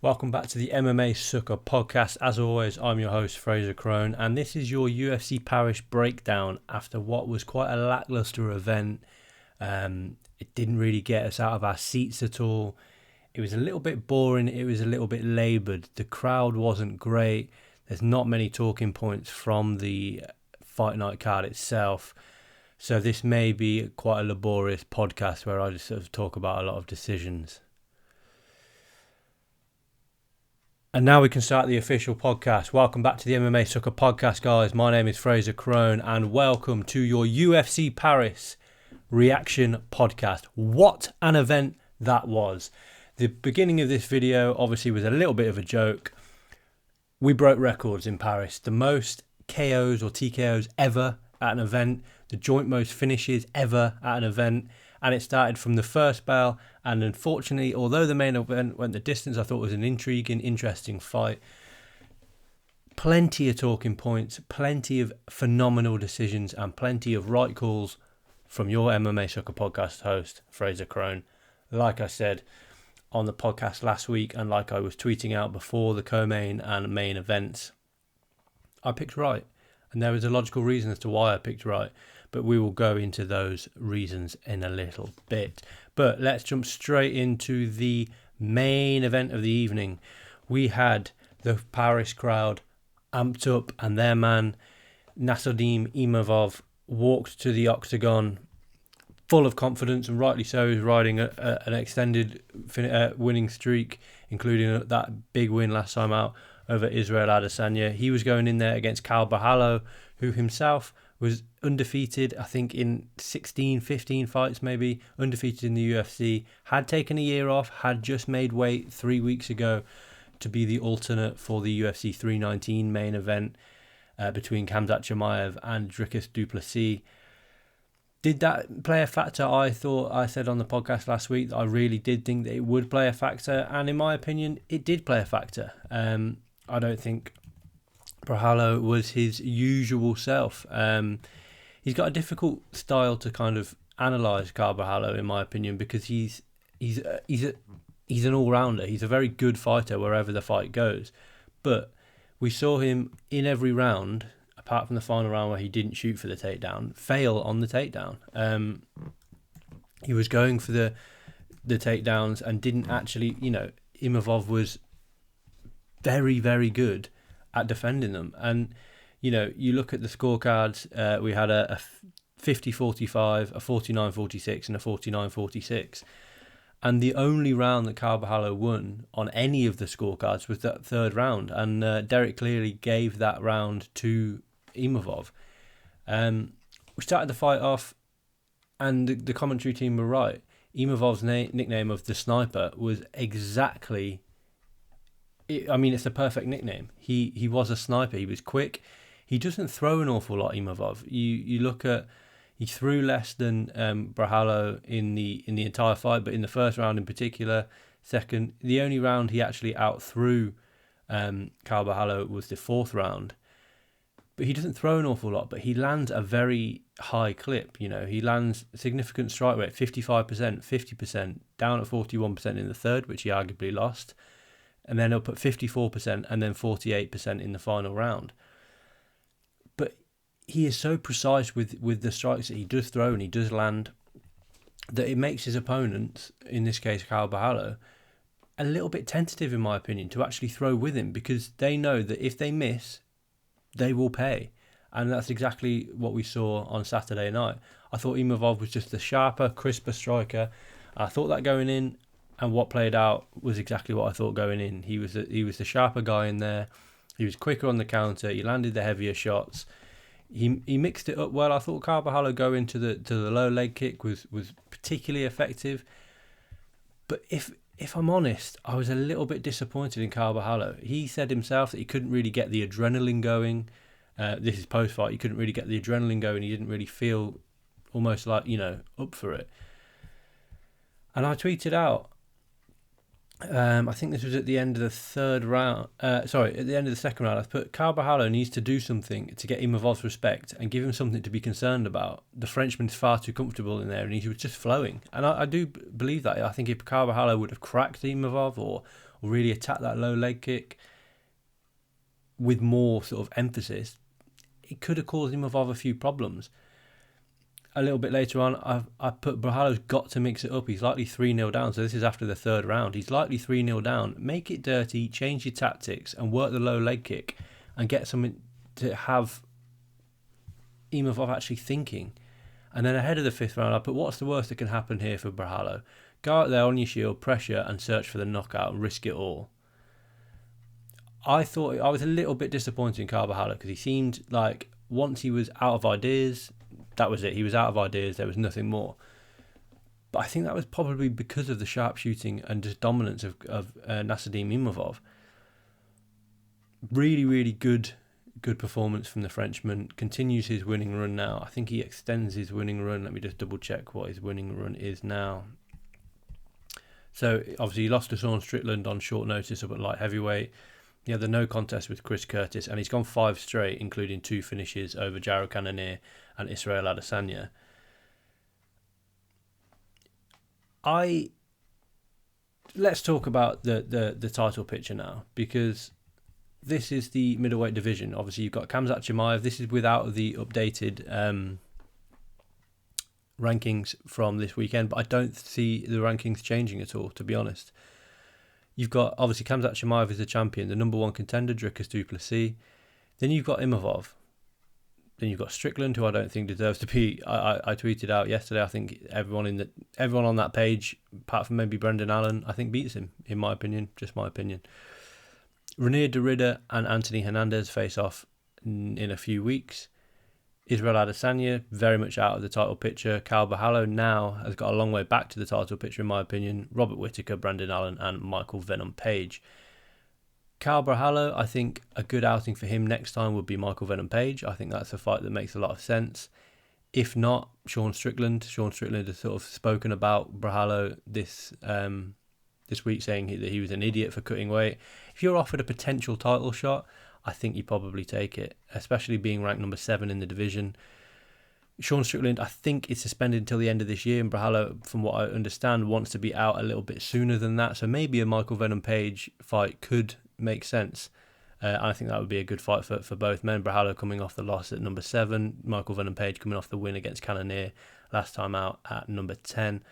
Welcome back to the MMA Sucker podcast. As always, I'm your host, Frazer Krohn, and this is your UFC Paris breakdown after what was quite a lackluster event. It didn't really get us out of our seats at all. It was a little bit boring. It was a little bit laboured. The crowd wasn't great. There's not many talking points from the fight night card itself. So this may be quite a laborious podcast where I just sort of talk about a lot of decisions. And now we can start the official podcast. Welcome back to the MMA Sucker podcast, guys. My name is Frazer Krohn, and welcome to your UFC Paris reaction podcast. What an event that was. The beginning of this video obviously was a little bit of a joke. We broke records in Paris. The most KOs or TKOs ever at an event. The joint most finishes ever at an event. And it started from the first bell. And unfortunately, although the main event went the distance, I thought it was an intriguing, interesting fight. Plenty of talking points, plenty of phenomenal decisions, and plenty of right calls from your MMA Sucker podcast host, Frazer Krohn. Like I said on the podcast last week, and like I was tweeting out before the co-main and main events, I picked right. And there was a logical reason as to why I picked right. But we will go into those reasons in a little bit. But let's jump straight into the main event of the evening. We had the Paris crowd amped up, and their man, Nassourdine Imavov, walked to the octagon full of confidence, and rightly so. He was riding an extended winning streak, including that big win last time out over Israel Adesanya. He was going in there against Cal Bahallo, who himself was undefeated, I think, in 15 fights maybe, undefeated in the UFC, had taken a year off, had just made weight 3 weeks ago to be the alternate for the UFC 319 main event between Khamzat Chimaev and Dricus du Plessis. Did that play a factor? I said on the podcast last week that I really did think that it would play a factor, and in my opinion, it did play a factor. I don't think Bahallo was his usual self. He's got a difficult style to kind of analyse, Cal Bahallo, in my opinion, because he's an all-rounder. He's a very good fighter wherever the fight goes. But we saw him in every round, apart from the final round where he didn't shoot for the takedown, fail on the takedown. He was going for the takedowns and didn't actually, Imavov was very, very good at defending them. And you look at the scorecards, we had a 50-45, a 49-46 and a 49-46, and the only round that Cal Bahallo won on any of the scorecards was that third round, and Derek clearly gave that round to Imavov. We started the fight off, and the commentary team were right. Imavov's nickname of the Sniper was exactly, it's the perfect nickname. He was a sniper. He was quick. He doesn't throw an awful lot, Imavov. You look at, he threw less than Bahallo in the entire fight, but in the first round in particular, the only round he actually outthrew Cal Bahallo was the fourth round. But he doesn't throw an awful lot, but he lands a very high clip. He lands significant strike rate, 55%, 50%, down at 41% in the third, which he arguably lost, and then up at 54% and then 48% in the final round. But he is so precise with the strikes that he does throw and he does land that it makes his opponents, in this case Cal Bahallo, a little bit tentative, in my opinion, to actually throw with him, because they know that if they miss, they will pay. And that's exactly what we saw on Saturday night. I thought Imavov was just the sharper, crisper striker. I thought that going in, and what played out was exactly what I thought going in. He was the sharper guy in there. He was quicker on the counter. He landed the heavier shots. He mixed it up well. I thought Cal Bahallo going into the low leg kick was particularly effective. But if I'm honest, I was a little bit disappointed in Cal Bahallo. He said himself that he couldn't really get the adrenaline going. This is post-fight. He couldn't really get the adrenaline going. He didn't really feel almost like, up for it. And I tweeted out, I think this was at the end of the third round. At the end of the second round, I put Cal Bahallo needs to do something to get Imavov's respect and give him something to be concerned about. The Frenchman's far too comfortable in there, and he was just flowing. And I do believe that. I think if Cal Bahallo would have cracked Imavov or or really attack that low leg kick with more sort of emphasis, it could have caused Imavov a few problems. A little bit later on, I put Brawlow's got to mix it up. He's likely 3-0 down, so this is after the third round. He's likely 3-0 down. Make it dirty, change your tactics, and work the low leg kick, and get something to have Imavov actually thinking. And then ahead of the fifth round, I put, what's the worst that can happen here for Brawlow? Go out there on your shield, pressure, and search for the knockout and risk it all. I thought I was a little bit disappointed in Brawloww because he seemed like once he was out of ideas, that was it. He was out of ideas. There was nothing more. But I think that was probably because of the sharpshooting and just dominance of Nassourdine Imavov. Really, really good performance from the Frenchman. Continues his winning run now. I think he extends his winning run. Let me just double check what his winning run is now. So obviously he lost to Sean Strickland on short notice up at light heavyweight. He had the no contest with Chris Curtis, and he's gone 5 straight, including 2 finishes over Jairo Cannonier and Israel Adesanya. Let's talk about the title picture now, because this is the middleweight division. Obviously, you've got Khamzat Chimaev. This is without the updated rankings from this weekend, but I don't see the rankings changing at all, to be honest. You've got, obviously, Khamzat Chimaev is the champion, the number 1 contender, Dricus du Plessis. Then you've got Imavov. Then you've got Strickland, who I don't think deserves to be. I tweeted out yesterday, I think everyone on that page, apart from maybe Brendan Allen, I think beats him, in my opinion, just my opinion. Renier Derrida and Anthony Hernandez face off in a few weeks. Israel Adesanya, very much out of the title picture. Cal Brawloww now has got a long way back to the title picture, in my opinion. Robert Whittaker, Brandon Allen, and Michael Venom Page. Cal Brawloww, I think a good outing for him next time would be Michael Venom Page. I think that's a fight that makes a lot of sense. If not, Sean Strickland. Sean Strickland has sort of spoken about Brawloww this week, saying that he was an idiot for cutting weight. If you're offered a potential title shot, I think you probably take it, especially being ranked number 7 in the division. Sean Strickland, I think, is suspended until the end of this year, and Brawloww, from what I understand, wants to be out a little bit sooner than that. So maybe a Michael Venom Page fight could make sense. I think that would be a good fight for both men. Brawloww coming off the loss at number 7, Michael Venom Page coming off the win against Cannonier last time out at number 10.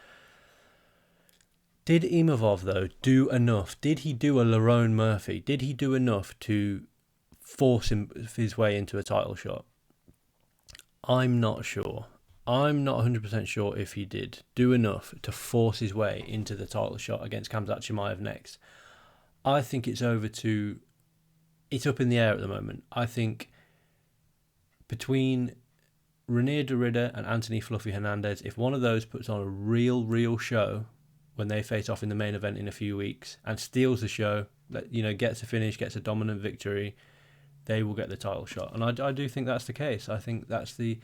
Did Imavov, though, do enough? Did he do a Lerone Murphy? Did he do enough to force his way into a title shot? I'm not sure. I'm not 100% sure if he did do enough to force his way into the title shot against Khamzat Chimaev next. I think it's up in the air at the moment. I think between Renier Derrida and Anthony Fluffy Hernandez, if one of those puts on a real show when they face off in the main event in a few weeks and steals the show, gets a finish, gets a dominant victory, they will get the title shot. And I do think that's the case. I think that's the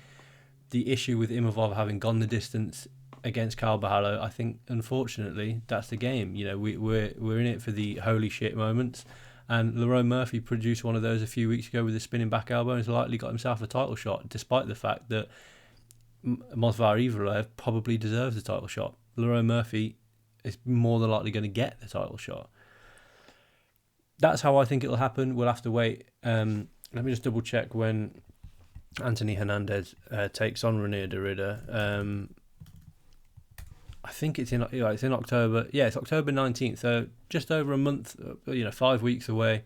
issue with Imavov having gone the distance against Cal Brawloww. I think, unfortunately, that's the game. We're in it for the holy shit moments. And Lerone Murphy produced one of those a few weeks ago with a spinning back elbow and has likely got himself a title shot, despite the fact that Movsar Evloev probably deserves the title shot. Lerone Murphy is more than likely going to get the title shot. That's how I think it'll happen. We'll have to wait. Let me just double check when Anthony Hernandez takes on Renier Derrida. I think it's in October. Yeah, it's October 19th. So just over a month. 5 weeks away.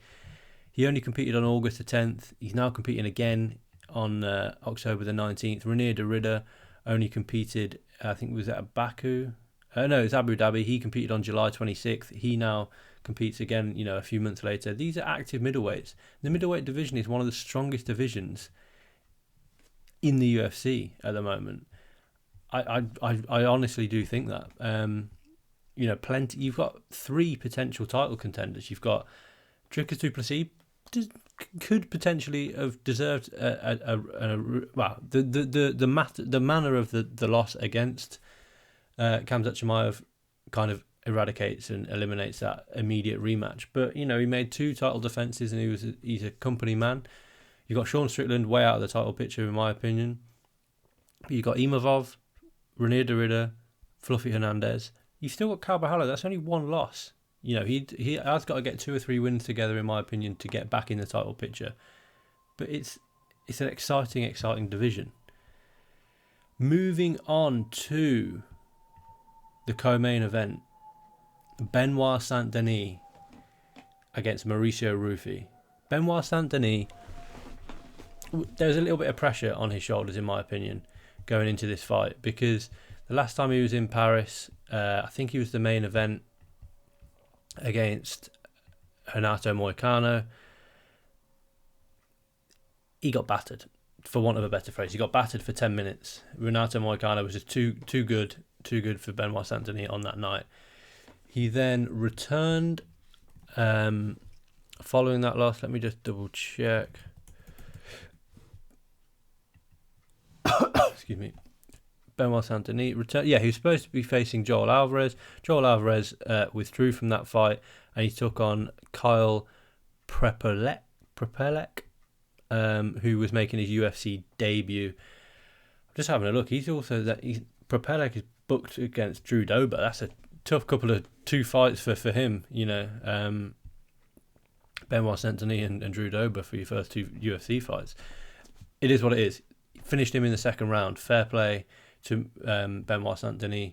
He only competed on August the 10th. He's now competing again on October the 19th. Renier Derrida only competed, I think it was at Baku. No, it's Abu Dhabi. He competed on July 26th. He now competes again, a few months later. These are active middleweights. The middleweight division is one of the strongest divisions in the UFC at the moment. I honestly do think that. Plenty. You've got 3 potential title contenders. You've got Dricus du Plessis could potentially have deserved the manner of the loss against Khamzat Chimaev kind of eradicates and eliminates that immediate rematch. But he made 2 title defenses and he's a company man. You've got Sean Strickland way out of the title picture, in my opinion. You've got Imavov, Renier Derrida, Fluffy Hernandez. You've still got Cal Brawloww. That's only 1 loss You know, he has got to get 2 or 3 wins together, in my opinion, to get back in the title picture. But it's an exciting division. Moving on to the co-main event, Benoit Saint Denis against Mauricio Ruffy. Benoit Saint Denis, there's a little bit of pressure on his shoulders, in my opinion, going into this fight, because the last time he was in Paris, I think he was the main event against Renato Moicano. He got battered, for want of a better phrase. He got battered for 10 minutes. Renato Moicano was just too good for Benoit Saint Denis on that night. He then returned following that loss. Let me just double check. Excuse me. Benoit Saint Denis returned. Yeah, he was supposed to be facing Joel Alvarez. Joel Alvarez withdrew from that fight, and he took on Kyle Prepelec, who was making his UFC debut. I'm just having a look. Prepelec is booked against Drew Dober. That's a tough couple of 2 fights for him. You know, Benoit Saint Denis and Drew Dober for your first 2 UFC fights. It is what it is. Finished him in the second round. Fair play to Benoit Saint Denis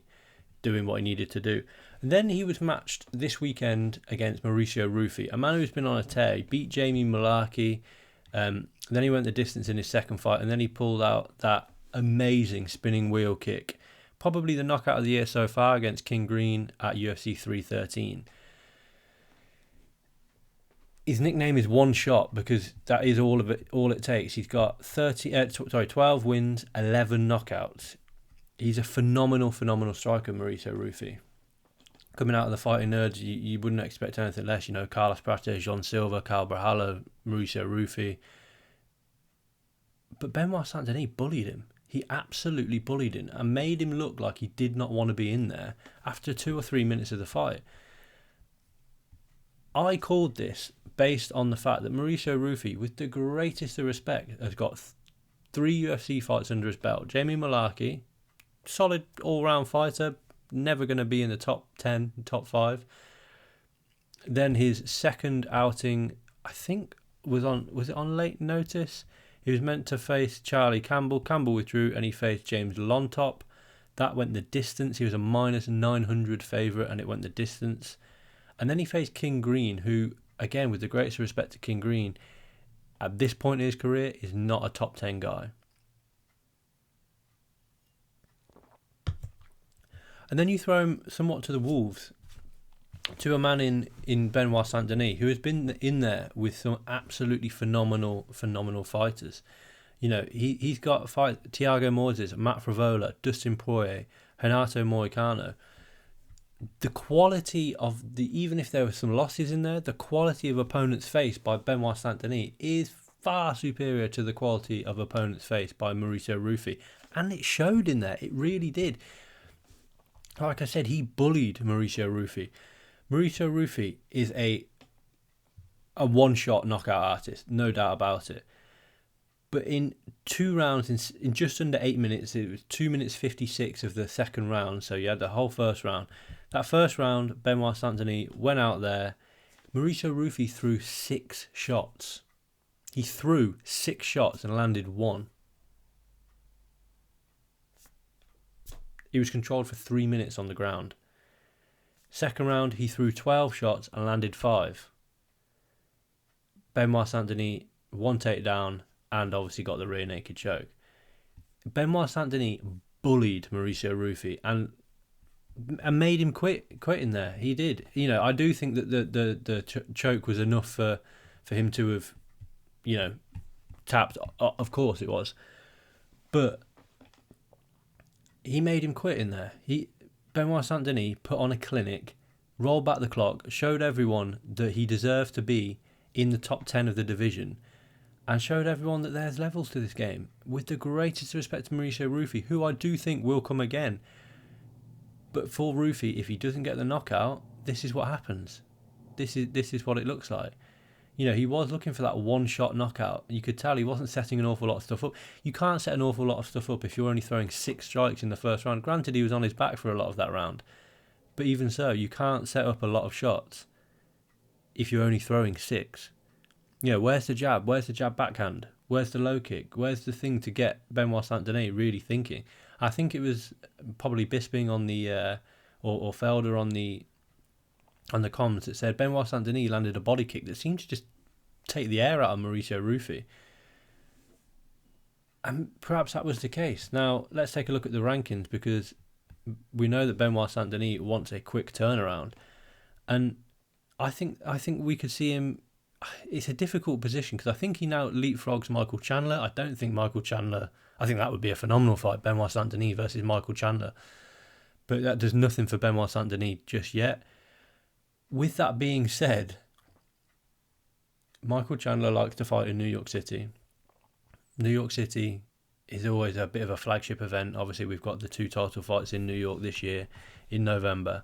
doing what he needed to do. And then he was matched this weekend against Mauricio Ruffy, a man who's been on a tear. He beat Jamie Mullarkey. Then he went the distance in his second fight, and then he pulled out that amazing spinning wheel kick. Probably the knockout of the year so far against King Green at UFC 313. His nickname is One Shot because that is all it takes. He's got 12 wins, 11 knockouts. He's a phenomenal striker, Mauricio Ruffy. Coming out of the Fighting Nerds, you wouldn't expect anything less. You know, Carlos Prates, John Silva, Carl Brajalo, Mauricio Ruffy. But Benoit Saint Denis bullied him. He absolutely bullied him and made him look like he did not want to be in there after 2 or 3 minutes of the fight. I called this based on the fact that Mauricio Ruffy, with the greatest of respect, has got 3 UFC fights under his belt. Jamie Mullarkey, solid all-round fighter, never going to be in the top 10, top 5. Then his second outing, I think, was it on late notice? He was meant to face Charlie Campbell. Campbell withdrew, and he faced James Lontop. That went the distance. He was a minus 900 favourite, and it went the distance. And then he faced King Green, who, again, with the greatest respect to King Green, at this point in his career, is not a top 10 guy. And then you throw him somewhat to the wolves, to a man in Benoit Saint Denis, who has been in there with some absolutely phenomenal fighters. You know, he's got Thiago Moises, Matt Frivola, Dustin Poirier, Renato Moicano. The quality of even if there were some losses in there, the quality of opponents faced by Benoit Saint Denis is far superior to the quality of opponents faced by Mauricio Ruffy. And it showed in there. It really did. Like I said, he bullied Mauricio Ruffy. Mauricio Ruffy is a one-shot knockout artist, no doubt about it. But in 2 rounds, in just under 8 minutes, it was 2 minutes 56 of the second round, so you had the whole first round. That first round, Benoit Saint Denis went out there. Mauricio Ruffy threw 6 shots. He threw 6 shots and landed 1. He was controlled for 3 minutes on the ground. Second round, he threw 12 shots and landed 5. Benoit Saint Denis, 1 takedown, and obviously got the rear naked choke. Benoit Saint Denis bullied Mauricio Ruffy and made him quit in there. He did. You know, I do think that the choke was enough for him to have, you know, tapped. Of course it was. But he made him quit in there. Benoit Saint Denis put on a clinic, rolled back the clock, showed everyone that he deserved to be in the top 10 of the division, and showed everyone that there's levels to this game. With the greatest respect to Mauricio Ruffy, who I do think will come again. But for Ruffy, if he doesn't get the knockout, this is what happens. This is what it looks like. You know, he was looking for that one-shot knockout. You could tell he wasn't setting an awful lot of stuff up. You can't set an awful lot of stuff up if you're only throwing 6 strikes in the first round. Granted, he was on his back for a lot of that round. But even so, you can't set up a lot of shots if you're only throwing 6. You know, where's the jab? Where's the jab backhand? Where's the low kick? Where's the thing to get Benoit Saint Denis really thinking? I think it was probably Bisping on the or Felder on the comms that said Benoit Saint Denis landed a body kick that seemed to just take the air out of Mauricio Ruffy. And perhaps that was the case. Now, let's take a look at the rankings, because we know that Benoit Saint Denis wants a quick turnaround. And I think we could see him. It's a difficult position because I think he now leapfrogs Michael Chandler. I don't think Michael Chandler. I think that would be a phenomenal fight, Benoit Saint Denis versus Michael Chandler. But that does nothing for Benoit Saint Denis just yet. With that being said, Michael Chandler likes to fight in New York City. New York City is always a bit of a flagship event. Obviously, we've got the 2 title fights in New York this year in November.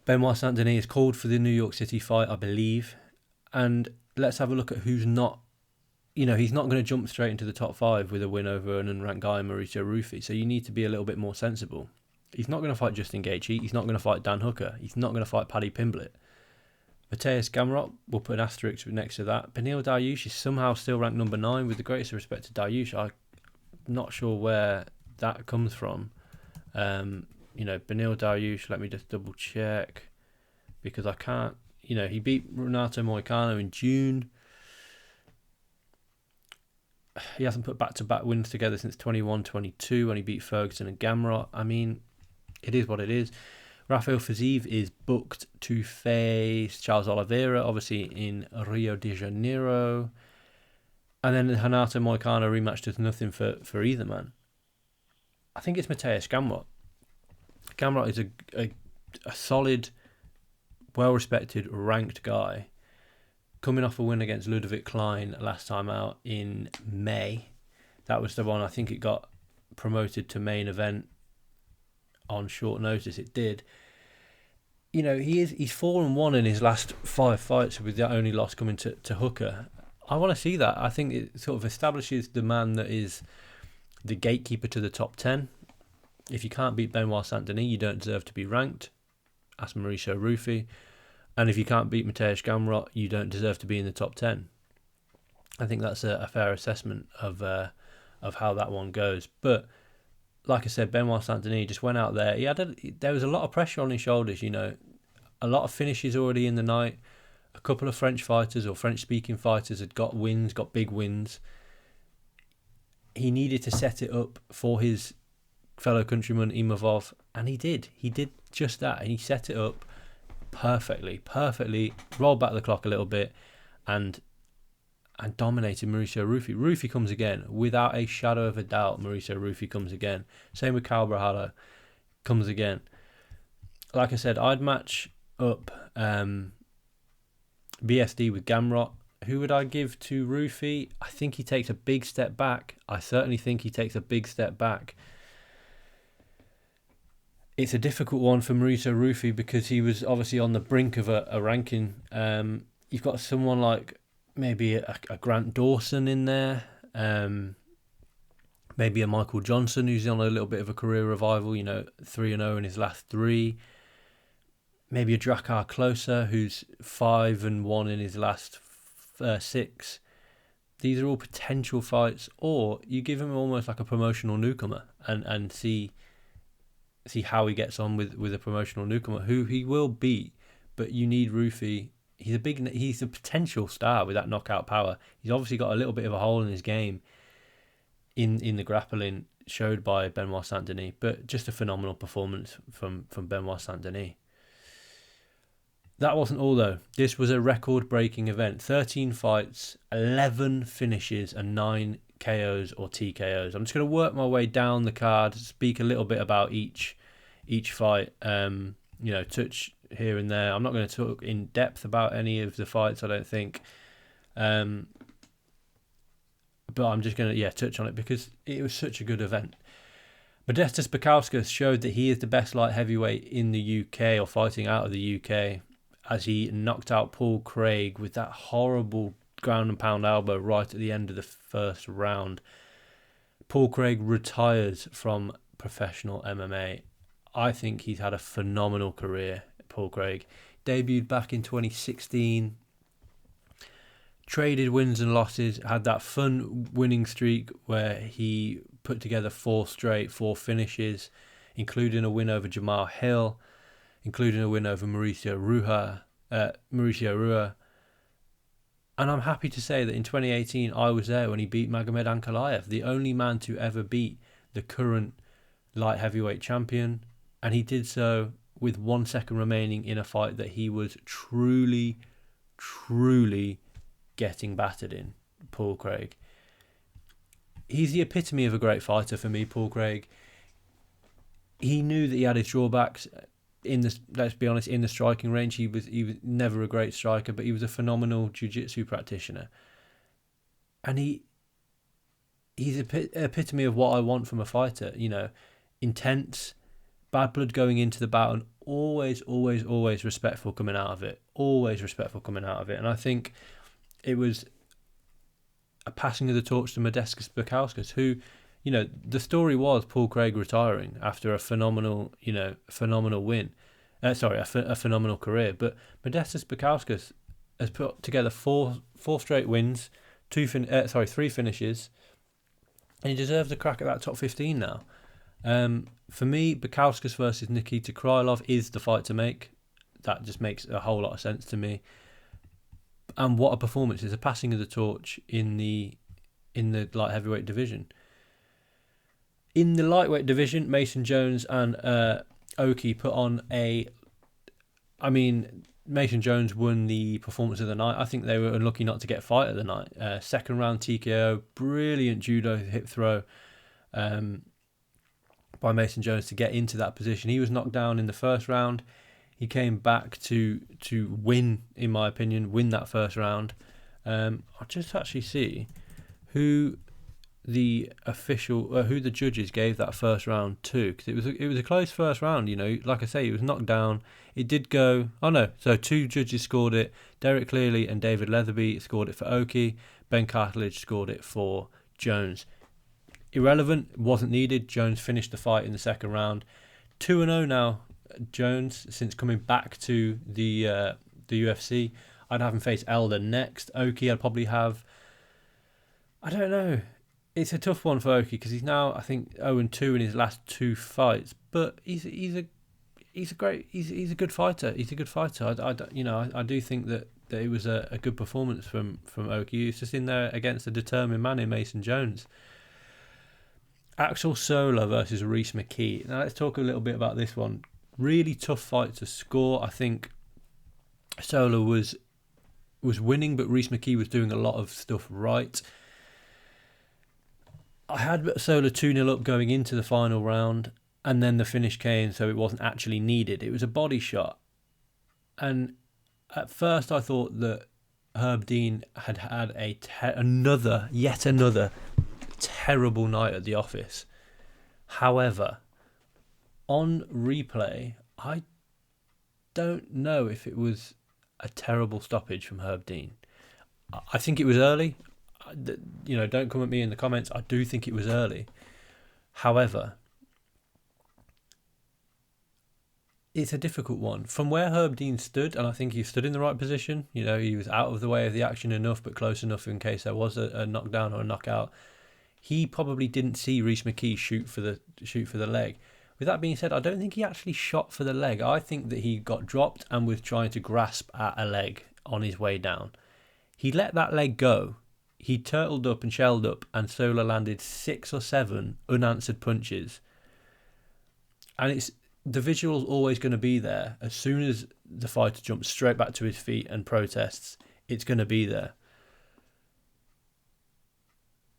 Benoit Saint Denis is called for the New York City fight, I believe. And let's have a look at who's not. You know, he's not going to jump straight into the top 5 with a win over an unranked guy, Mauricio Ruffy. So you need to be a little bit more sensible. He's not going to fight Justin Gaethje. He's not going to fight Dan Hooker. He's not going to fight Paddy Pimblett. Mateusz Gamrot, we'll put an asterisk next to that. Beneil Dariush is somehow still ranked number 9. With the greatest respect to Dariush, I'm not sure where that comes from. You know, Beneil Dariush, let me just double check, because I can't, you know, he beat Renato Moicano in June. He hasn't put back-to-back wins together since 21-22 when he beat Ferguson and Gamrot. I mean, it is what it is. Rafael Fiziev is booked to face Charles Oliveira, obviously in Rio de Janeiro. And then the Renato Moicano rematch does nothing for either man. I think it's Mateusz Gamrot. Gamrot is a solid, well-respected, ranked guy, coming off a win against Ludovic Klein last time out in May. That was the one, I think it got promoted to main event on short notice. It did. You know, he's 4-1 in his last 5 fights, with the only loss coming to Hooker. I want to see that. I think it sort of establishes the man that is the gatekeeper to the top 10. If you can't beat Benoit Saint Denis, you don't deserve to be ranked. Ask Mauricio Ruffy. And if you can't beat Mateusz Gamrot, you don't deserve to be in the top 10. I think that's a fair assessment of how that one goes. But like I said, Benoit Saint Denis just went out there. There was a lot of pressure on his shoulders. You know, a lot of finishes already in the night. A couple of French fighters or French-speaking fighters had got wins, got big wins. He needed to set it up for his fellow countryman Imavov, and he did. He did just that. He set it up perfectly, rolled back the clock a little bit, and dominated Mauricio Ruffy. Ruffy comes again, without a shadow of a doubt. Mauricio Ruffy comes again. Same with Cal Brajalo, comes again. Like I said, I'd match up BSD with Gamrot. Who would I give to Ruffy? I think he takes a big step back. I certainly think he takes a big step back. It's a difficult one for Mauricio Ruffy because he was obviously on the brink of a ranking. You've got someone like maybe a Grant Dawson in there, maybe a Michael Johnson who's on a little bit of a career revival, 3-0 in his last 3. Maybe a Drakkar Klose who's 5-1 in his last 6. These are all potential fights, or you give him almost like a promotional newcomer and see how he gets on with a promotional newcomer who he will beat. But you need Ruffy. He's a potential star with that knockout power. He's obviously got a little bit of a hole in his game in the grappling showed by Benoit Saint Denis, but just a phenomenal performance from Benoit Saint Denis. That wasn't all though. This was a record-breaking event. 13 fights, 11 finishes, and 9 KOs or TKOs. I'm just going to work my way down the card, speak a little bit about each fight, touch here and there. I'm not going to talk in depth about any of the fights, I don't think. But I'm just going to touch on it because it was such a good event. Modestas Bukauskas showed that he is the best light heavyweight in the UK, or fighting out of the UK, as he knocked out Paul Craig with that horrible ground and pound elbow right at the end of the first round. Paul Craig retires from professional MMA. I think he's had a phenomenal career, Paul Craig. Debuted back in 2016, traded wins and losses, had that fun winning streak where he put together 4 finishes, including a win over Jamal Hill, including a win over Mauricio Rua. And I'm happy to say that in 2018, I was there when he beat Magomed Ankalaev, the only man to ever beat the current light heavyweight champion. And he did so with 1 second remaining in a fight that he was truly, truly getting battered in, Paul Craig. He's the epitome of a great fighter for me, Paul Craig. He knew that he had his drawbacks. Let's be honest, in the striking range, he was never a great striker, but he was a phenomenal jiu-jitsu practitioner. And he's an epitome of what I want from a fighter. Intense, bad blood going into the bout, and always respectful coming out of it. And I think it was a passing of the torch to Modestas Bukauskas, who, the story was Paul Craig retiring after a phenomenal win. A phenomenal career. But Modestas Bukauskas has put together four straight wins, 3 finishes, and he deserves a crack at that top 15 now. For me, Bukauskas versus Nikita Krylov is the fight to make. That just makes a whole lot of sense to me. And what a performance! It's a passing of the torch in the light heavyweight division. In the lightweight division, Mason Jones and Oki put on Mason Jones won the performance of the night. I think they were unlucky not to get fight of the night. Second round TKO, brilliant judo hip throw by Mason Jones to get into that position. He was knocked down in the first round. He came back to win, in my opinion, that first round. I'll just actually see who the judges gave that first round to, because it was a close first round. Like I say, he was knocked down. It did go. Oh no! So 2 judges scored it. Derek Clearly and David Leatherby scored it for Oki. Ben Cartledge scored it for Jones. Irrelevant, wasn't needed. Jones finished the fight in the second round. 2-0 now, Jones, since coming back to the UFC. I'd have him face Elder next. Oki, I'd probably have. I don't know. It's a tough one for Oki because he's now, I think, 0-2 in his last 2 fights. But he's a good fighter. He's a good fighter. I do think that it was a good performance from Oki. He's just in there against a determined man in Mason Jones. Axel Sola versus Rhys McKee. Now let's talk a little bit about this one. Really tough fight to score. I think Sola was winning, but Rhys McKee was doing a lot of stuff right. I had Sola 2-0 up going into the final round, and then the finish came, so it wasn't actually needed. It was a body shot. And at first I thought that Herb Dean had yet another terrible night at the office. However, on replay, I don't know if it was a terrible stoppage from Herb Dean. I think it was early. Don't come at me in the comments. I do think it was early. However, it's a difficult one. From where Herb Dean stood, and I think he stood in the right position, he was out of the way of the action enough, but close enough in case there was a knockdown or a knockout. He probably didn't see Rhys McKee shoot for the leg. With that being said, I don't think he actually shot for the leg. I think that he got dropped and was trying to grasp at a leg on his way down. He let that leg go. He turtled up and shelled up, and Sola landed 6 or 7 unanswered punches. And the visual's always going to be there. As soon as the fighter jumps straight back to his feet and protests, it's going to be there.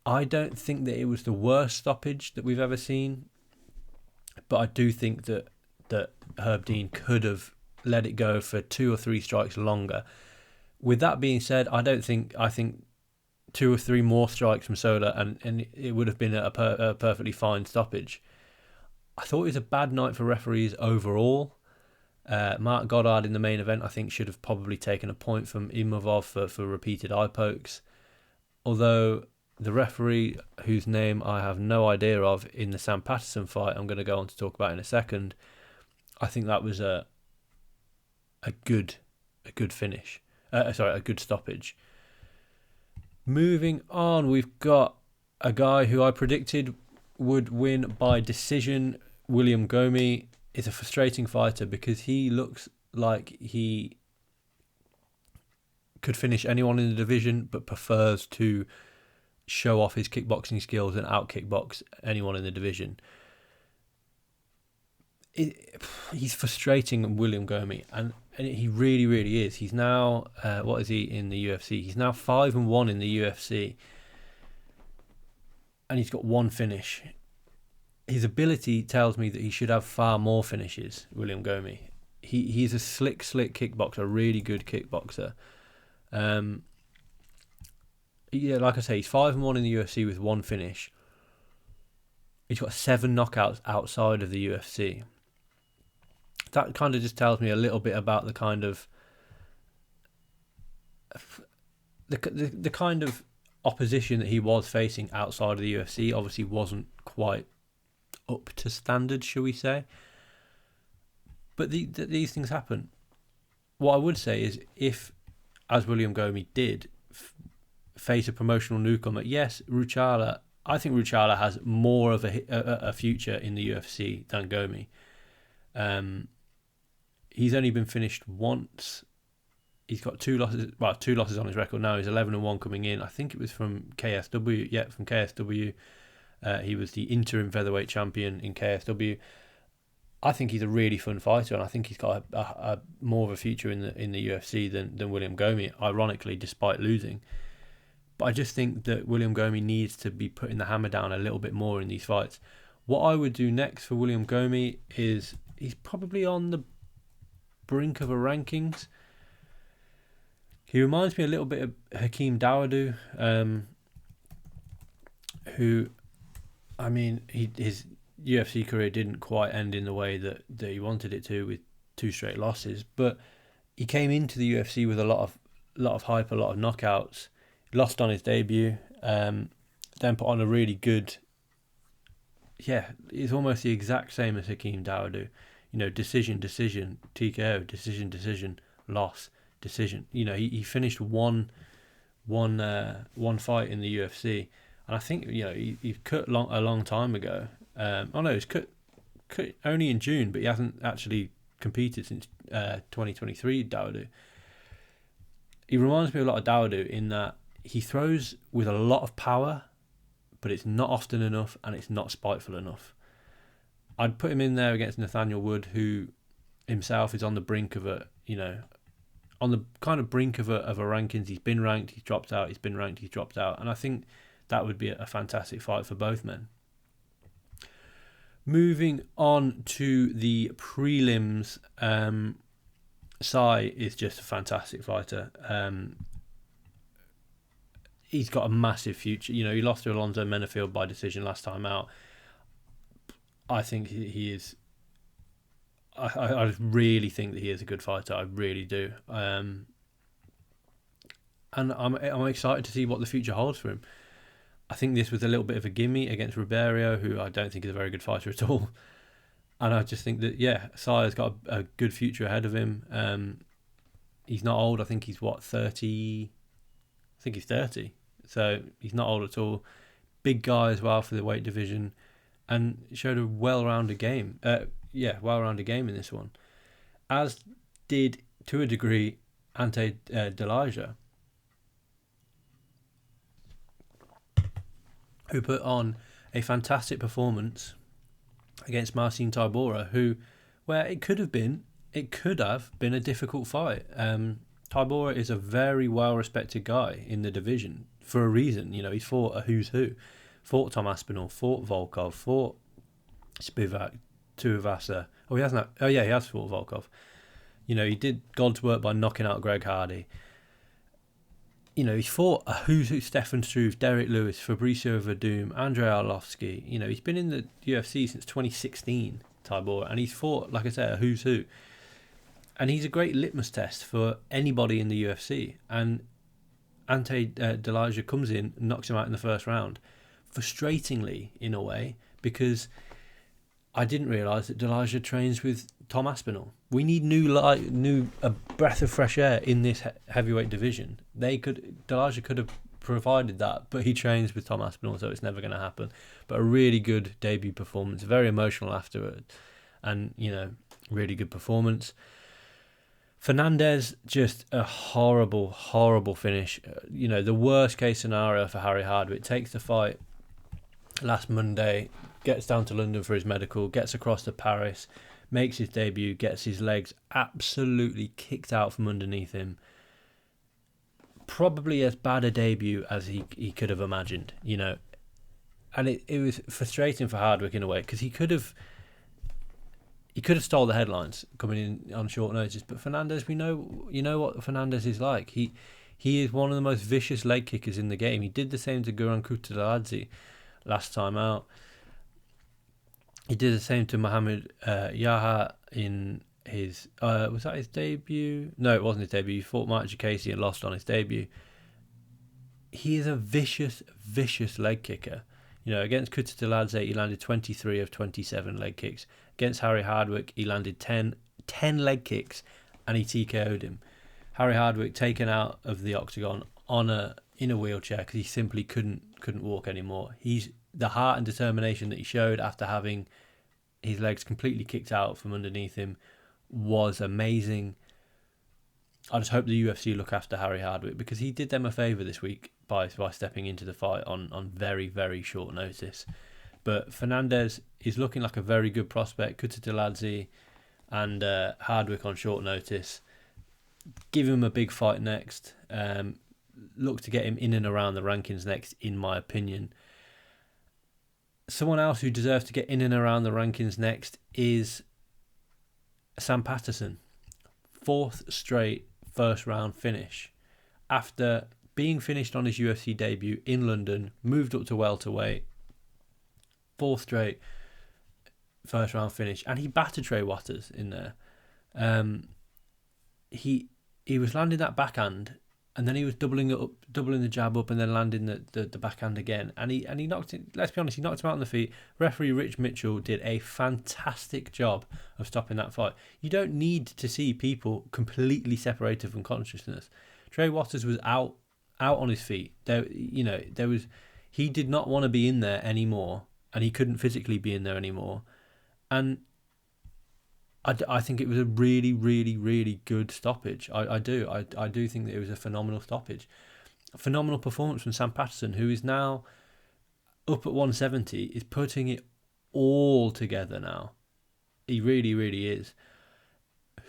I don't think that it was the worst stoppage that we've ever seen, but I do think that Herb Dean could have let it go for 2 or 3 strikes longer. With that being said, I think 2 or 3 more strikes from Sola and it would have been a perfectly fine stoppage. I thought it was a bad night for referees overall. Mark Goddard in the main event, I think, should have probably taken a point from Imavov for repeated eye pokes. Although the referee, whose name I have no idea of, in the Sam Patterson fight, I'm going to go on to talk about in a second, I think that was a good finish. A good stoppage. Moving on, we've got a guy who I predicted would win by decision. William Gomi is a frustrating fighter because he looks like he could finish anyone in the division, but prefers to show off his kickboxing skills and out kickbox anyone in the division. He's frustrating, William Gomi, and he really, really is. He's now what is he in the UFC? He's now 5-1 in the UFC, and he's got one finish. His ability tells me that he should have far more finishes. William Gomi, he's a slick kickboxer, a really good kickboxer. Yeah, like I say, he's 5-1 in the UFC with one finish. He's got 7 knockouts outside of the UFC. That kind of just tells me a little bit about the kind of the kind of opposition that he was facing outside of the UFC. Obviously, wasn't quite up to standard, shall we say? But these things happen. What I would say is, if, as William Gomi did, face a promotional newcomer, yes, Ruchala. I think Ruchala has more of a future in the UFC than Gomi. He's only been finished once. He's got 2 losses. Well, 2 losses on his record now. He's 11-1 coming in. I think it was from KSW. Yeah, from KSW. He was the interim featherweight champion in KSW. I think he's a really fun fighter, and I think he's got a more of a future in the UFC than William Gomi. Ironically, despite losing. But I just think that William Gomi needs to be putting the hammer down a little bit more in these fights. What I would do next for William Gomi is, he's probably on the brink of a rankings. He reminds me a little bit of Hakeem Dawodu, who, I mean, his UFC career didn't quite end in the way that he wanted it to, with 2 straight losses. But he came into the UFC with a lot of hype, a lot of knockouts. Lost on his debut, then put on a really good. Yeah, it's almost the exact same as Hakeem Dawodu. You know, decision, TKO, decision, loss, decision. You know, he finished one fight in the UFC, and I think, you know, he cut a long time ago. He's cut only in June, but he hasn't actually competed since 2023. Dawodu. He reminds me a lot of Dawodu in that he throws with a lot of power, but it's not often enough, and it's not spiteful enough. I'd put him in there against Nathaniel Wood, who himself is on the brink of on the kind of brink of a rankings. He's been ranked, he's dropped out, he's been ranked, he's dropped out. And I think that would be a fantastic fight for both men. Moving on to the prelims, Sai is just a fantastic fighter. He's got a massive future. You know, he lost to Alonzo Menafield by decision last time out. I think he is. I really think that he is a good fighter. I really do. And I'm excited to see what the future holds for him. I think this was a little bit of a gimme against Ribeiro, who I don't think is a very good fighter at all. And I just think that, yeah, Sai's got a good future ahead of him. He's not old. I think he's 30. I think he's 30. So he's not old at all. Big guy as well for the weight division, and showed a well-rounded game. Well-rounded game in this one, as did, to a degree, Ante Delija, who put on a fantastic performance against Marcin Tybura, where it could have been a difficult fight. Tybura is a very well-respected guy in the division for a reason. You know, he's fought a who's who. Fought Tom Aspinall, fought Volkov, fought Spivak, Tuivasa. Oh, he hasn't. He has fought Volkov. You know, he did God's work by knocking out Greg Hardy. You know, he's fought a who's who: Stefan Struve, Derek Lewis, Fabricio Verdum, Andrei Arlovsky. You know, he's been in the UFC since 2016, Tybura, and he's fought, like I said, a who's who. And he's a great litmus test for anybody in the UFC. And Ante Delija comes in, and knocks him out in the first round. Frustratingly, in a way, because, and I'm excited to see what the future holds for him. I think this was a little bit of a gimme against Ribeiro, who I don't think is a very good fighter at all. And I just think that, yeah, Sai's got a good future ahead of him. I didn't realise that Delijah trains with Tom Aspinall. We need a breath of fresh air in this heavyweight division. Delijah could have provided that, but he trains with Tom Aspinall, so it's never going to happen. But a really good debut performance, very emotional afterward, and really good performance. Fernandez, just a horrible, horrible finish. The worst case scenario for Harry Hardwick. Takes the fight last Monday, gets down to London for his medical, gets across to Paris, makes his debut, gets his legs absolutely kicked out from underneath him. Probably as bad a debut as he could have imagined, And it was frustrating for Hardwick in a way, because he could have stole the headlines coming in on short notice. But Fernandez, you know what Fernandez is like. He is one of the most vicious leg kickers in the game. He did the same to Guran Kutateladze last time out. He did the same to Mohamed Yaha in his... was that his debut? No, it wasn't his debut. He fought Mark Casey and lost on his debut. He is a vicious, vicious leg kicker. Against Kutateladze, he landed 23 of 27 leg kicks. Against Harry Hardwick, he landed 10 leg kicks, and he TKO'd him. Harry Hardwick taken out of the octagon in a wheelchair because he simply couldn't walk anymore. The heart and determination that he showed after having his legs completely kicked out from underneath him was amazing. I just hope the UFC look after Harry Hardwick, because he did them a favour this week by stepping into the fight on very, very short notice. But Fernandez is looking like a very good prospect. Kutateladze and Hardwick on short notice. Give him a big fight next. Look to get him in and around the rankings next, in my opinion. Someone else who deserves to get in and around the rankings next is Sam Patterson. 4th straight first round finish. After being finished on his UFC debut in London, moved up to welterweight. 4th straight first round finish, and he battered Trey Waters in there. He was landing that backhand, and then he was doubling the jab up, and then landing the backhand again. And he knocked it. Let's be honest, he knocked him out on the feet. Referee Rich Mitchell did a fantastic job of stopping that fight. You don't need to see people completely separated from consciousness. Trey Waters was out on his feet. He did not want to be in there anymore, and he couldn't physically be in there anymore. And I think it was a really, really, really good stoppage. I do think that it was a phenomenal stoppage. A phenomenal performance from Sam Patterson, who is now up at 170, is putting it all together now. He really, really is.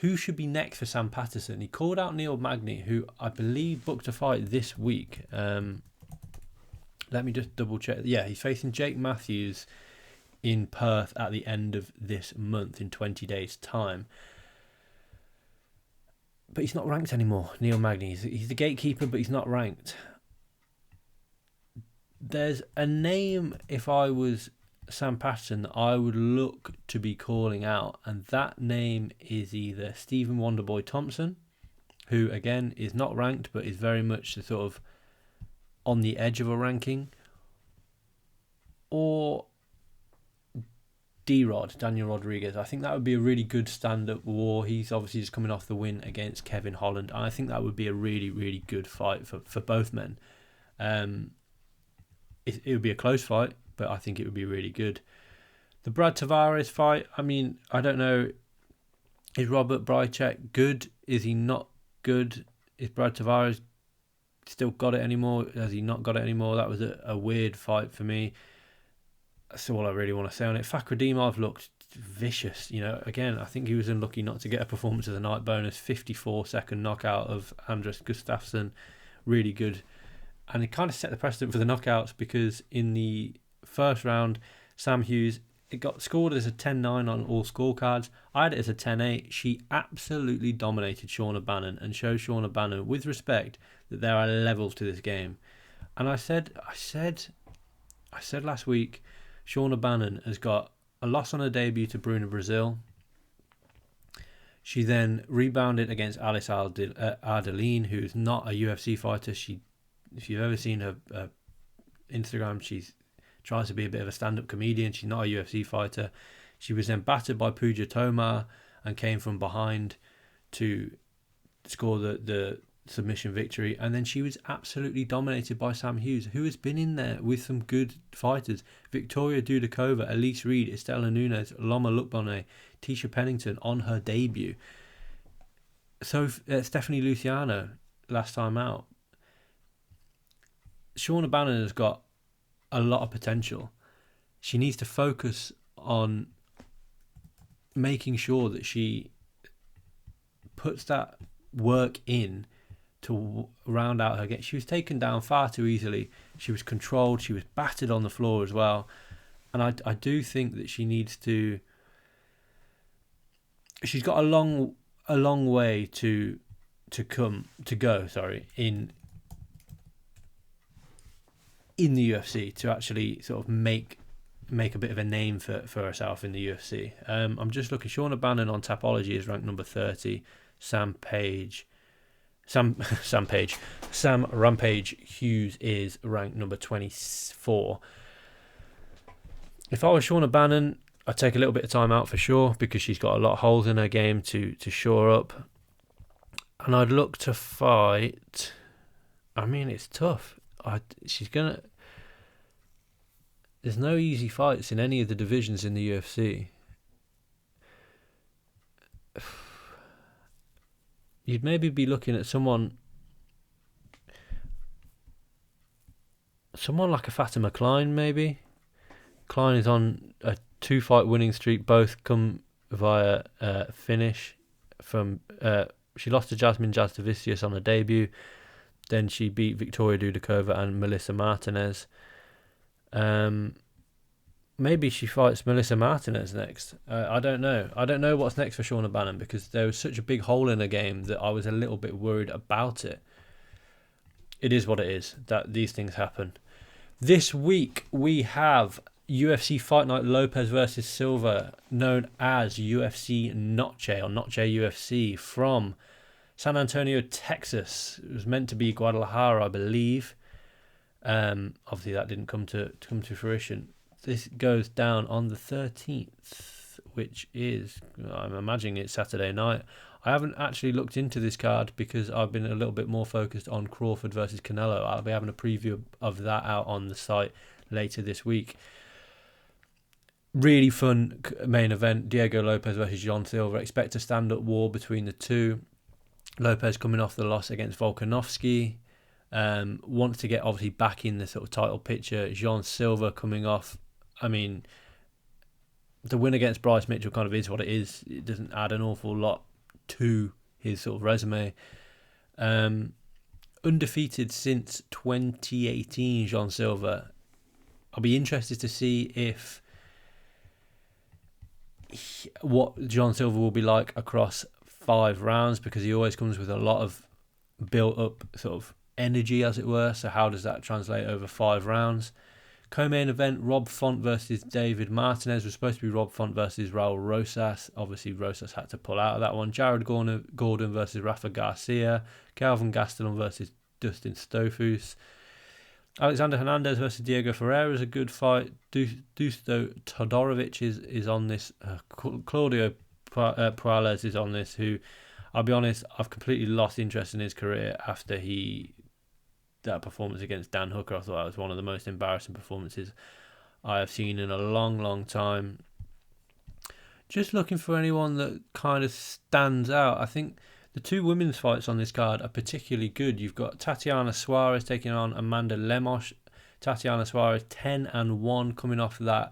Who should be next for Sam Patterson? He called out Neil Magny, who I believe booked a fight this week. Let me just double check. Yeah, he's facing Jake Matthews in Perth at the end of this month, in 20 days' time. But he's not ranked anymore, Neil Magny. He's the gatekeeper, but he's not ranked. There's a name, if I was Sam Patterson, that I would look to be calling out, and that name is either Stephen Wonderboy Thompson, who, again, is not ranked, but is very much the sort of on the edge of a ranking, or D-Rod, Daniel Rodriguez. I think that would be a really good stand-up war. He's obviously just coming off the win against Kevin Holland, and I think that would be a really, really good fight for both men. It would be a close fight, but I think it would be really good. The Brad Tavares fight, I mean, I don't know. Is Robert Brychek good? Is he not good? Is Brad Tavares still got it anymore? Has he not got it anymore? That was a weird fight for me. That's all I really want to say on it. Fakhretdimov looked vicious. Again, I think he was unlucky not to get a performance of the night bonus. 54-second knockout of Andres Gustafsson. Really good. And it kind of set the precedent for the knockouts, because in the first round, Sam Hughes, it got scored as a 10-9 on all scorecards. I had it as a 10-8. She absolutely dominated Shauna Bannon and showed Shauna Bannon, with respect, that there are levels to this game. And I said last week, Shauna Bannon has got a loss on her debut to Bruna Brazil. She then rebounded against Alice Ardeline, who's not a UFC fighter. If you've ever seen her Instagram, she tries to be a bit of a stand-up comedian. She's not a UFC fighter. She was then battered by Puja Tomar and came from behind to score the submission victory. And then she was absolutely dominated by Sam Hughes, who has been in there with some good fighters. Victoria Dudakova, Elise Reed, Estela Nunes, Loma Lukbone, Tisha Pennington on her debut. So Stephanie Luciano last time out. Shauna Bannon has got a lot of potential. She needs to focus on making sure that she puts that work in to round out her game. She was taken down far too easily. She was controlled. She was battered on the floor as well. And I do think that she needs to... She's got a long way to go in the UFC to actually sort of make a bit of a name for herself in the UFC. I'm just looking. Shauna Bannon on Tapology is ranked number 30. Sam Rampage Hughes is ranked number 24. If I was Shauna Bannon, I'd take a little bit of time out for sure, because she's got a lot of holes in her game to shore up. And I'd look to fight. I mean, it's tough. There's no easy fights in any of the divisions in the UFC. You'd maybe be looking at someone like a Fatima Klein, maybe. Klein is on a 2-fight winning streak. Both come via finish. She lost to Jasmine Jasdavicius on her debut. Then she beat Victoria Dudakova and Melissa Martinez. Maybe she fights Melissa Martinez next. I don't know. I don't know what's next for Shauna Bannon, because there was such a big hole in her game that I was a little bit worried about it. It is what it is, that these things happen. This week we have UFC Fight Night Lopez versus Silva, known as UFC Noche or Noche UFC, from San Antonio, Texas. It was meant to be Guadalajara, I believe. Obviously that didn't come to fruition. This goes down on the 13th, which is, I'm imagining it's Saturday night. I haven't actually looked into this card because I've been a little bit more focused on Crawford versus Canelo. I'll be having a preview of that out on the site later this week. Really fun main event. Diego Lopez versus John Silva. Expect a stand-up war between the two. Lopez coming off the loss against Volkanovski. Wants to get obviously back in the sort of title picture. John Silva coming off. I mean, the win against Bryce Mitchell kind of is what it is. It doesn't add an awful lot to his sort of resume. Undefeated since 2018, John Silva. I'll be interested to see what John Silva will be like across 5 rounds, because he always comes with a lot of built-up sort of energy, as it were. So how does that translate over 5 rounds? Co-main event, Rob Font versus David Martinez. Was supposed to be Rob Font versus Raul Rosas. Obviously, Rosas had to pull out of that one. Jared Gordon versus Rafa Garcia. Calvin Gastelum versus Dustin Stofus. Alexander Hernandez versus Diego Ferreira is a good fight. Dusto Todorovic is on this. Claudio Perales is on this, who, I'll be honest, I've completely lost interest in his career after that performance against Dan Hooker. I thought that was one of the most embarrassing performances I have seen in a long, long time. Just looking for anyone that kind of stands out. I think the 2 women's fights on this card are particularly good. You've got Tatiana Suarez taking on Amanda Lemos. Tatiana Suarez 10-1, coming off that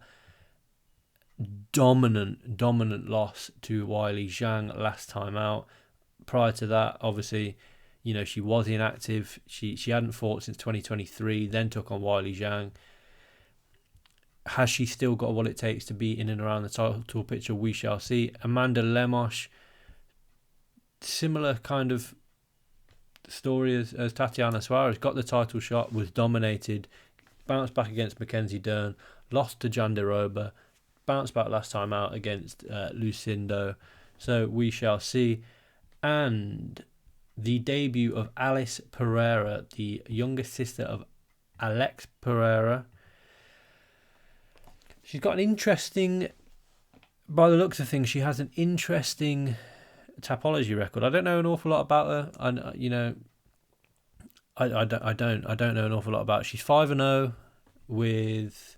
dominant loss to Weili Zhang last time out. Prior to that, obviously, you know, she was inactive. She hadn't fought since 2023, then took on Weili Zhang. Has she still got what it takes to be in and around the title picture? We shall see. Amanda Lemos, similar kind of story as Tatiana Suarez. Got the title shot, was dominated, bounced back against Mackenzie Dern, lost to Jandiroba, bounced back last time out against Lucindo. So we shall see. And the debut of Alice Pereira, the younger sister of Alex Pereira. She's got an interesting by the looks of things, she has an interesting Tapology record. I don't know an awful lot about her. I don't know an awful lot about her. She's 5-0 with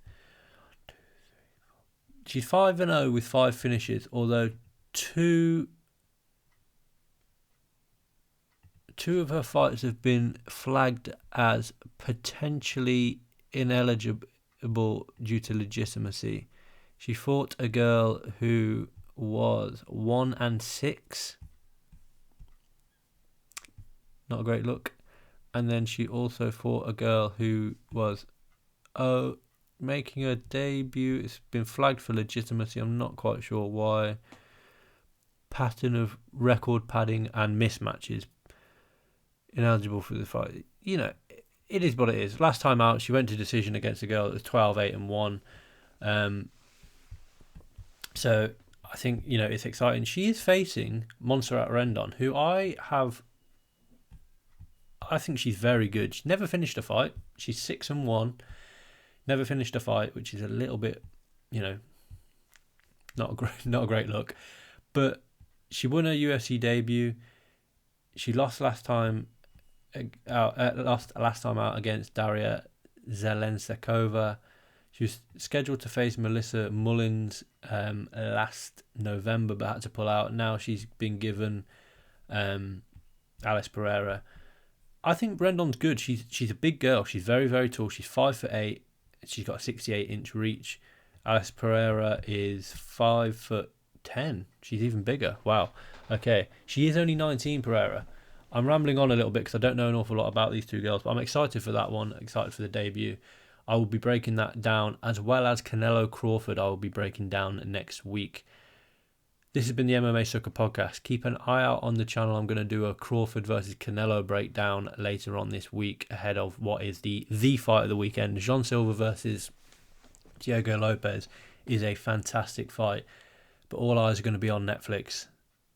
5 finishes, although two of her fights have been flagged as potentially ineligible due to legitimacy. She fought a girl who was 1-6. Not a great look. And then she also fought a girl who was making her debut. It's been flagged for legitimacy. I'm not quite sure why. Pattern of record padding and mismatches. Ineligible for the fight. You know, it is what it is. Last time out, she went to decision against a girl that was 12-8-1. So I think, you know, it's exciting. She is facing Montserrat Rendon, who I think she's very good. She's never finished a fight. She's 6-1. Never finished a fight, which is a little bit, you know, not a great look. But she won her UFC debut. She lost last time out against Daria Zelensekova. She was scheduled to face Melissa Mullins last November, but had to pull out. Now she's been given Alice Pereira. I think Rendon's good. She's a big girl. She's very, very tall. She's 5'8". She's got a 68-inch reach. Alice Pereira is 5'10". She's even bigger. Wow. Okay. She is only 19, Pereira. I'm rambling on a little bit because I don't know an awful lot about these two girls, but I'm excited for that one. Excited for the debut. I will be breaking that down, as well as Canelo Crawford. I will be breaking down next week. This has been the MMA Sucker Podcast. Keep an eye out on the channel. I'm going to do a Crawford versus Canelo breakdown later on this week, ahead of what is the fight of the weekend. Jean Silva versus Diego Lopez is a fantastic fight, but all eyes are going to be on Netflix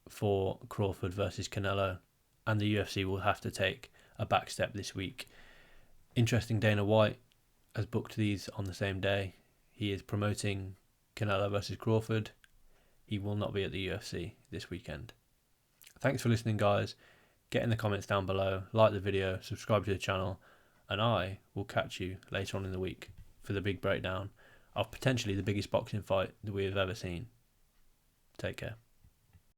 for Crawford versus Canelo, and the UFC will have to take a back step this week. Interesting, Dana White has booked these on the same day. He is promoting Canelo versus Crawford. He will not be at the UFC this weekend. Thanks for listening, guys. Get in the comments down below, like the video, subscribe to the channel, and I will catch you later on in the week for the big breakdown of potentially the biggest boxing fight that we have ever seen. Take care.